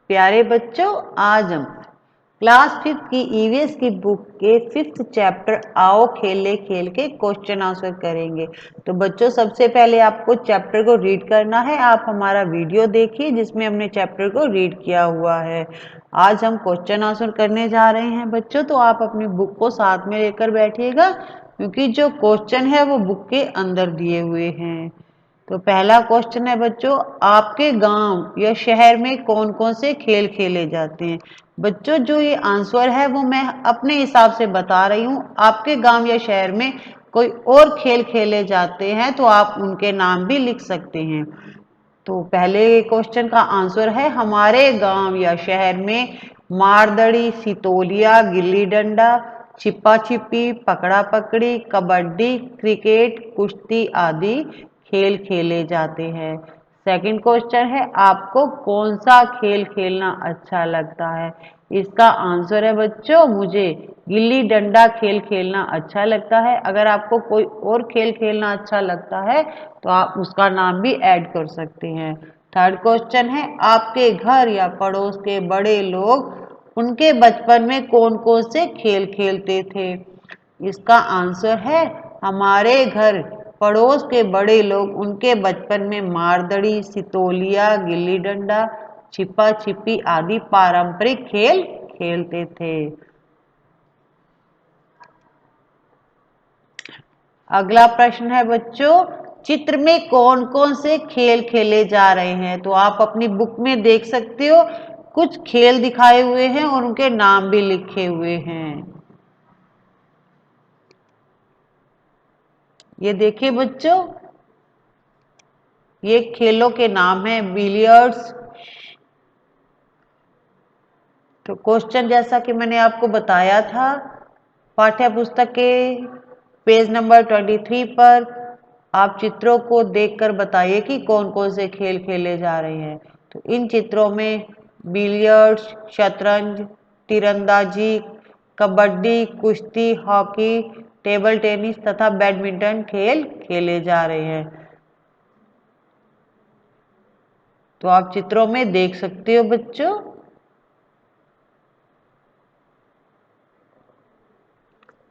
प्यारे बच्चों, आज हम क्लास 5 की ईवीएस की बुक के 5th चैप्टर आओ खेले खेल के क्वेश्चन आंसर करेंगे। तो बच्चों, सबसे पहले आपको चैप्टर को रीड करना है। आप हमारा वीडियो देखिए जिसमें हमने चैप्टर को रीड किया हुआ है। आज हम क्वेश्चन आंसर करने जा रहे हैं बच्चों, तो आप अपनी बुक को साथ में लेकर बैठिएगा क्योंकि जो क्वेश्चन है वो बुक के अंदर दिए हुए हैं। तो पहला क्वेश्चन है बच्चों, आपके गांव या शहर में कौन कौन से खेल खेले जाते हैं। बच्चों, जो ये आंसर है वो मैं अपने हिसाब से बता रही हूँ। आपके गांव या शहर में कोई और खेल खेले जाते हैं तो आप उनके नाम भी लिख सकते हैं। तो पहले क्वेश्चन का आंसर है, हमारे गांव या शहर में मारदड़ी, सितोलिया, गिल्ली डंडा, छिपा छिपी, पकड़ा पकड़ी, कबड्डी, क्रिकेट, कुश्ती आदि खेल खेले जाते हैं। सेकंड क्वेश्चन है, आपको कौन सा खेल खेलना अच्छा लगता है। इसका आंसर है बच्चों, मुझे गिल्ली डंडा खेल खेलना अच्छा लगता है। अगर आपको कोई और खेल खेलना अच्छा लगता है तो आप उसका नाम भी ऐड कर सकते हैं। थर्ड क्वेश्चन है, आपके घर या पड़ोस के बड़े लोग उनके बचपन में कौन कौन से खेल खेलते थे। इसका आंसर है, हमारे घर पड़ोस के बड़े लोग उनके बचपन में मारदड़ी, सितोलिया, गिल्ली डंडा, छिपा छिपी आदि पारंपरिक खेल खेलते थे। अगला प्रश्न है बच्चों, चित्र में कौन कौन से खेल खेले जा रहे हैं। तो आप अपनी बुक में देख सकते हो, कुछ खेल दिखाए हुए हैं और उनके नाम भी लिखे हुए हैं। ये देखिए बच्चों, ये खेलों के नाम है बिलियर्ड्स। तो क्वेश्चन जैसा कि मैंने आपको बताया था, पाठ्य पुस्तक के पेज नंबर 23 पर आप चित्रों को देखकर बताइए कि कौन कौन से खेल खेले जा रहे हैं। तो इन चित्रों में बिलियर्ड्स, शतरंज, तीरंदाजी, कबड्डी, कुश्ती, हॉकी, टेबल टेनिस तथा बैडमिंटन खेल खेले जा रहे हैं। तो आप चित्रों में देख सकते हो बच्चों।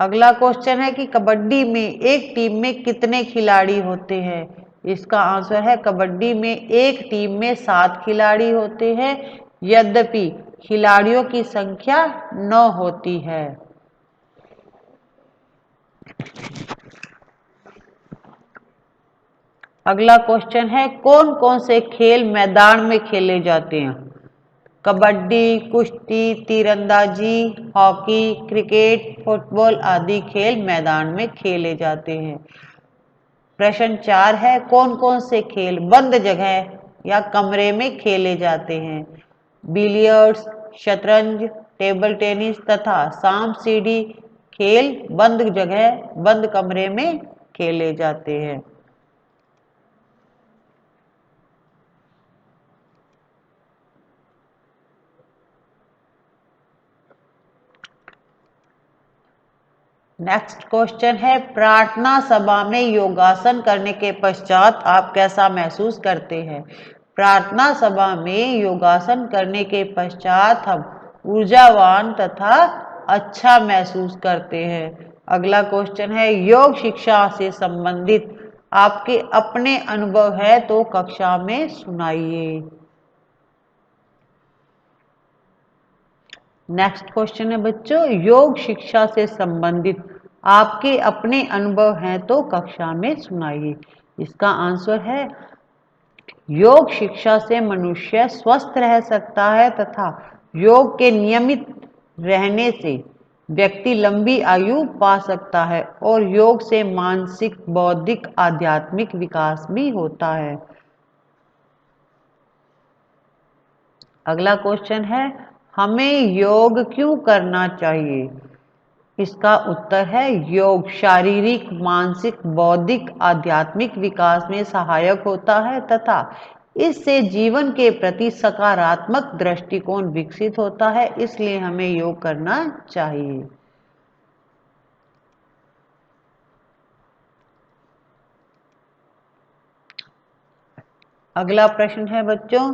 अगला क्वेश्चन है कि कबड्डी में एक टीम में कितने खिलाड़ी होते हैं। इसका आंसर है, कबड्डी में एक टीम में 7 खिलाड़ी होते हैं, यद्यपि खिलाड़ियों की संख्या 9 होती है। अगला क्वेश्चन है, कौन कौन से खेल मैदान में खेले जाते हैं। कबड्डी, कुश्ती, तीरंदाजी, हॉकी, क्रिकेट, फुटबॉल आदि खेल मैदान में खेले जाते हैं। प्रश्न 4 है, कौन कौन से खेल बंद जगह या कमरे में खेले जाते हैं। बिलियर्ड्स, शतरंज, टेबल टेनिस तथा सांप सीढ़ी खेल बंद जगह, बंद कमरे में खेले जाते हैं। नेक्स्ट क्वेश्चन है, प्रार्थना सभा में योगासन करने के पश्चात आप कैसा महसूस करते हैं। प्रार्थना सभा में योगासन करने के पश्चात हम ऊर्जावान तथा अच्छा महसूस करते हैं। अगला क्वेश्चन है, योग शिक्षा से संबंधित आपके अपने अनुभव है तो कक्षा में सुनाइए। नेक्स्ट क्वेश्चन है बच्चों, योग शिक्षा से संबंधित आपके अपने अनुभव हैं तो कक्षा में सुनाइए। इसका आंसर है, योग शिक्षा से मनुष्य स्वस्थ रह सकता है तथा योग के नियमित रहने से व्यक्ति लंबी आयु पा सकता है और योग से मानसिक, बौद्धिक, आध्यात्मिक विकास भी होता है। अगला क्वेश्चन है, हमें योग क्यों करना चाहिए। इसका उत्तर है, योग शारीरिक, मानसिक, बौद्धिक, आध्यात्मिक विकास में सहायक होता है तथा इससे जीवन के प्रति सकारात्मक दृष्टिकोण विकसित होता है, इसलिए हमें योग करना चाहिए। अगला प्रश्न है बच्चों,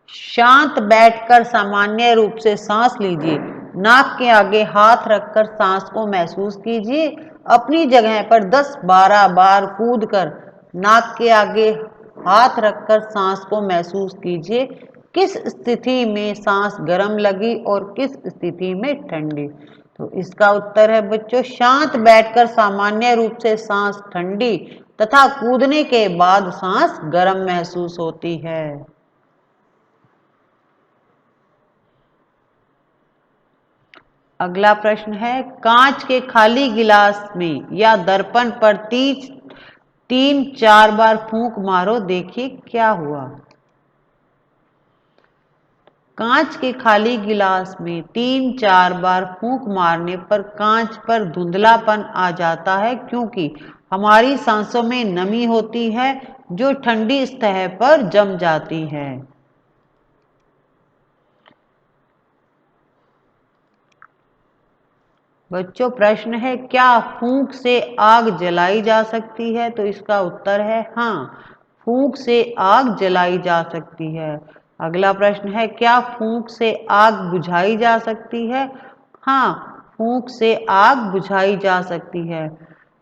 शांत बैठकर सामान्य रूप से सांस लीजिए। नाक के आगे हाथ रखकर सांस को महसूस कीजिए। अपनी जगह पर 10-12 बार कूदकर नाक के आगे हाथ रखकर सांस को महसूस कीजिए। किस स्थिति में सांस गर्म लगी और किस स्थिति में ठंडी? तो इसका उत्तर है बच्चों, शांत बैठकर सामान्य रूप से सांस ठंडी तथा कूदने के बाद सांस गर्म महसूस होती है। अगला प्रश्न है, कांच के खाली गिलास में या दर्पण पर 3-4 बार फूंक मारो, देखिए क्या हुआ। कांच के खाली गिलास में 3-4 बार फूंक मारने पर कांच पर धुंधलापन आ जाता है, क्योंकि हमारी सांसों में नमी होती है जो ठंडी सतह पर जम जाती है। बच्चों प्रश्न है, क्या फूंक से आग जलाई जा सकती है? तो इसका उत्तर है हाँ, फूंक से आग जलाई जा सकती है। अगला प्रश्न है, क्या फूंक से आग बुझाई जा सकती है? हाँ, फूंक से आग बुझाई जा सकती है।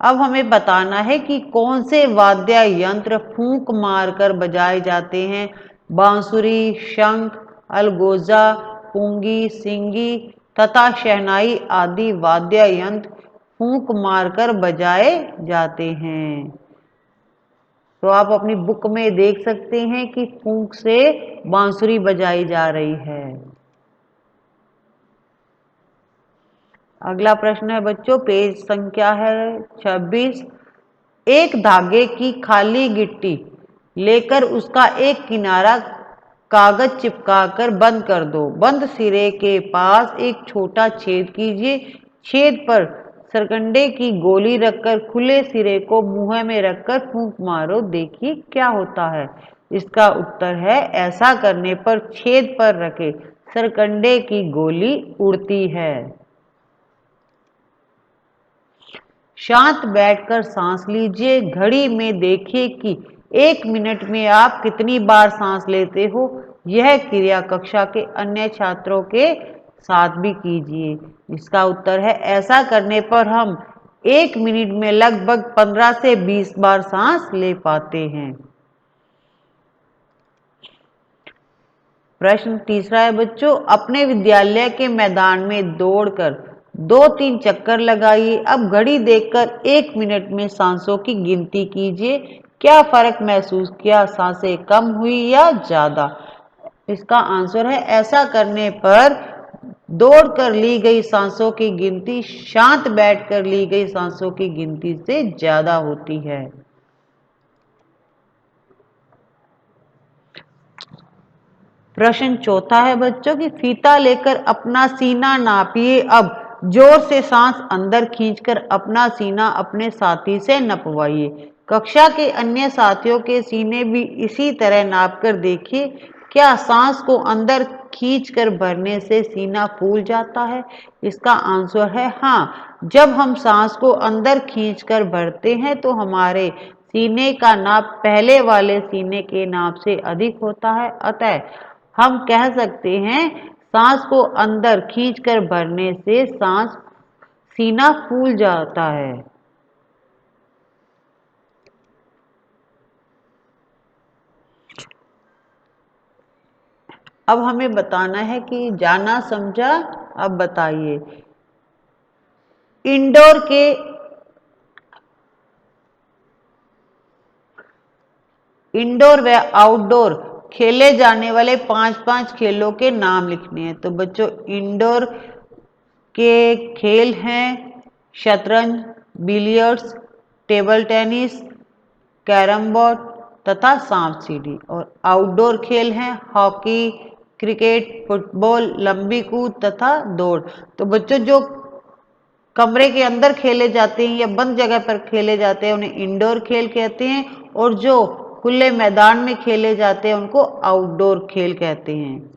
अब हमें बताना है कि कौन से वाद्य यंत्र फूंक मारकर बजाए जाते हैं। बांसुरी, शंख, अलगोजा, पुंगी, सिंगी तथा शहनाई आदि वाद्य यंत्र फूंक मारकर बजाए जाते हैं। तो आप अपनी बुक में देख सकते हैं कि फूंक से बांसुरी बजाई जा रही है। अगला प्रश्न है बच्चों, पेज संख्या है 26। एक धागे की खाली गिट्टी लेकर उसका एक किनारा कागज चिपकाकर बंद कर दो। बंद सिरे के पास एक छोटा छेद कीजिए। छेद पर सरकंडे की गोली रखकर खुले सिरे को मुंह में रखकर फूंक मारो, देखिए क्या होता है। इसका उत्तर है, ऐसा करने पर छेद पर रखे सरकंडे की गोली उड़ती है। शांत बैठकर सांस लीजिए। घड़ी में देखिए कि 1 मिनट में आप कितनी बार सांस लेते हो। यह क्रिया कक्षा के अन्य छात्रों के साथ भी कीजिए। इसका उत्तर है, ऐसा करने पर हम 1 मिनट में लगभग 15 से 20 बार सांस ले पाते हैं। प्रश्न तीसरा है बच्चों, अपने विद्यालय के मैदान में दौड़कर 2-3 चक्कर लगाइए। अब घड़ी देखकर 1 मिनट में सांसों की गिनती कीजिए। क्या फर्क महसूस किया? सांसें कम हुई या ज्यादा? इसका आंसर है, ऐसा करने पर दौड़कर ली गई सांसों की गिनती शांत बैठकर ली गई सांसों की गिनती से ज्यादा होती है। प्रश्न चौथा है बच्चों की, फीता लेकर अपना सीना नापिए। अब जोर से सांस अंदर खींचकर अपना सीना अपने साथी से नपवाइए। कक्षा के अन्य साथियों के सीने भी इसी तरह नापकर देखिए। क्या सांस को अंदर खींचकर भरने से सीना फूल जाता है? इसका आंसर है हाँ। जब हम सांस को अंदर खींचकर भरते हैं तो हमारे सीने का नाप पहले वाले सीने के नाप से अधिक होता है। अतः हम कह सकते हैं, सांस को अंदर खींचकर भरने से सांस सीना फूल जाता है। अब हमें बताना है कि जाना समझा। अब बताइए, इंडोर व आउटडोर खेले जाने वाले 5-5 खेलों के नाम लिखने हैं। तो बच्चों, इंडोर के खेल हैं शतरंज, billiards, table tennis, carrom board तथा सांप सीढ़ी। और आउटडोर खेल हैं हॉकी, क्रिकेट, फुटबॉल, लंबी कूद तथा दौड़। तो बच्चों, जो कमरे के अंदर खेले जाते हैं या बंद जगह पर खेले जाते हैं उन्हें इंडोर खेल कहते हैं, और जो खुले मैदान में खेले जाते हैं उनको आउटडोर खेल कहते हैं।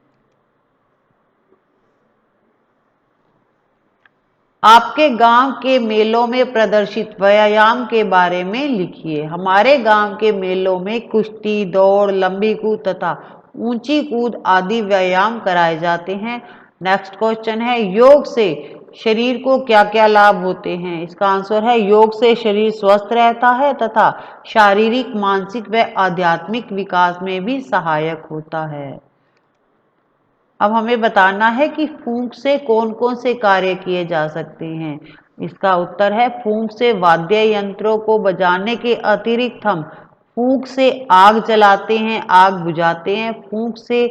आपके गांव के मेलों में प्रदर्शित व्यायाम के बारे में लिखिए। हमारे गांव के मेलों में कुश्ती, दौड़, लंबी कूद तथा ऊंची कूद आदि व्यायाम कराए जाते हैं। नेक्स्ट क्वेश्चन है, योग से शरीर को क्या क्या लाभ होते हैं? इसका आंसर है, योग से शरीर स्वस्थ रहता है तथा शारीरिक, मानसिक व आध्यात्मिक विकास में भी सहायक होता है। अब हमें बताना है कि फूंक से कौन कौन से कार्य किए जा सकते हैं। इसका उत्तर है, फूंक से वाद्य यंत्रों को बजाने के अतिरिक्त हम फूंक से आग जलाते हैं, आग बुझाते हैं, फूंक से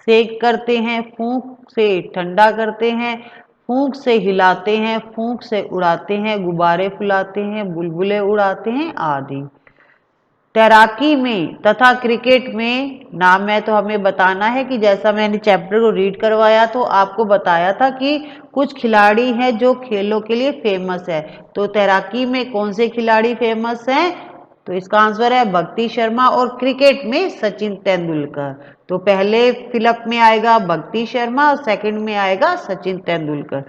सेक करते हैं, फूंक से ठंडा करते हैं, फूंक से हिलाते हैं, फूंक से उड़ाते हैं, गुब्बारे फुलाते हैं, बुलबुले उड़ाते हैं आदि। तैराकी में तथा क्रिकेट में नाम है तो हमें बताना है कि जैसा मैंने चैप्टर को रीड करवाया तो आपको बताया था कि कुछ खिलाड़ी हैं जो खेलों के लिए फेमस है। तो तैराकी में कौन से खिलाड़ी फेमस हैं? तो इसका आंसर है भक्ति शर्मा, और क्रिकेट में सचिन तेंदुलकर। तो पहले फिलअप में आएगा भक्ति शर्मा और सेकंड में आएगा सचिन तेंदुलकर।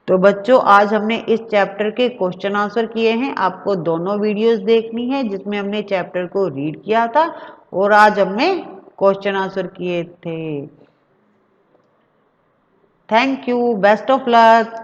तो बच्चों, आज हमने इस चैप्टर के क्वेश्चन आंसर किए हैं। आपको दोनों वीडियोस देखनी है जिसमें हमने चैप्टर को रीड किया था और आज हमने क्वेश्चन आंसर किए थे। Thank you, best of luck.